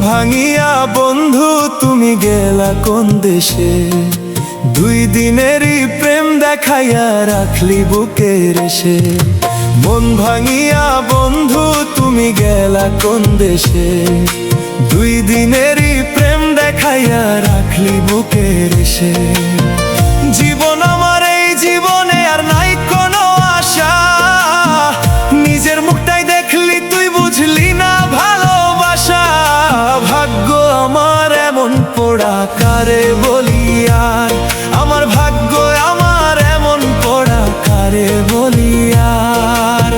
ভাঙিয়া বন্ধু তুমি গেলা কোন দেশে, 2 দিনেরই প্রেম দেখাইয়া রাখলি বুকের এসে। মন ভাঙিয়া বন্ধু তুমি গেলা কোন দেশে, 2 দিনেরই প্রেম দেখাইয়া রাখলি বুকের এসে। জীবন আমার এই জীবনে আর নাই কোনো আশা, নিজের মুখটাই দেখলি তুই বুঝলি না ভালোবাসা। ভাগ্য আমার এমন পোড়া কারে বলি আর, আমার ভাগ্য আমার এমন পোড়া কারে বলি আর।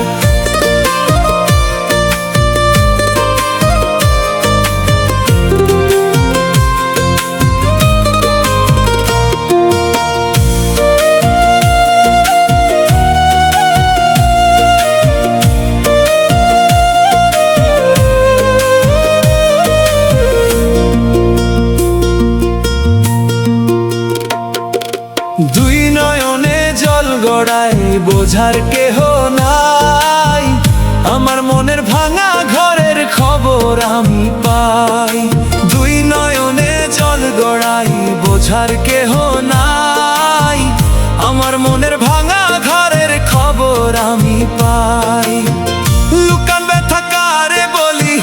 দুই নয়নে জল গড়াই বোঝার কেহ নাই, আমার মনের ভাঙা ঘরের খবর আমি পাই। দুই নয়নে জল গড়াই বোঝার কেহ নাই, আমার মনের ভাঙা ঘরের খবর আমি পাই। লুকান ব্যথা কারে বলি,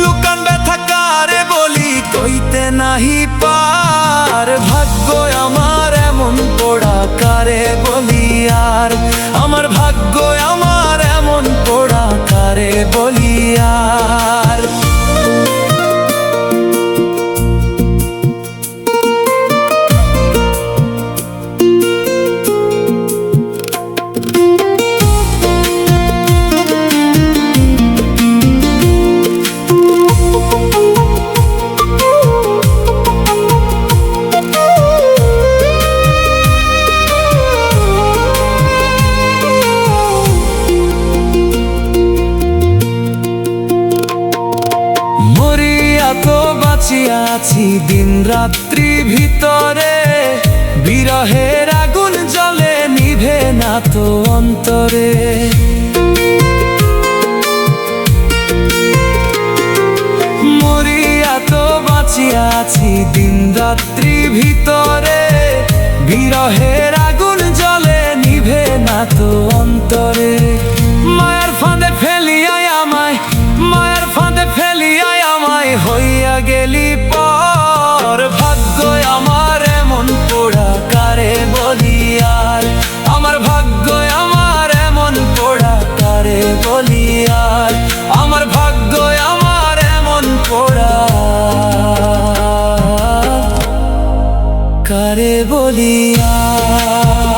লুকান ব্যথা কারে বলি, কইতে নাহি পার। ভাগ্য আমার এমন পোড়া কারে বলি আর, আমার ভাগ্য আমার এমন পোড়া কারে বলি আর। আছি দিন রাত্রি ভিতরে, বিরহের আগুন জ্বলে নিভে না তো অন্তরে। মরিয়া তো বাঁচিয়া আছি দিন রাত্রি ভিতরে, বিরহের আগুন জ্বলে নিভে না তো অন্তরে। মায়ার ফাঁদে ফেলিয়ায় আমায়, মায়ার ফাঁদে ফেলিয়ায় আমায় হইয়া গেলি পর। ভাগ্য আমার এমন পোড়া কারে বলি আর, আমার ভাগ্য আমার এমন পোড়া কারে বলি আর, আমার ভাগ্য আমার এমন পোড়া কারে বলি আর।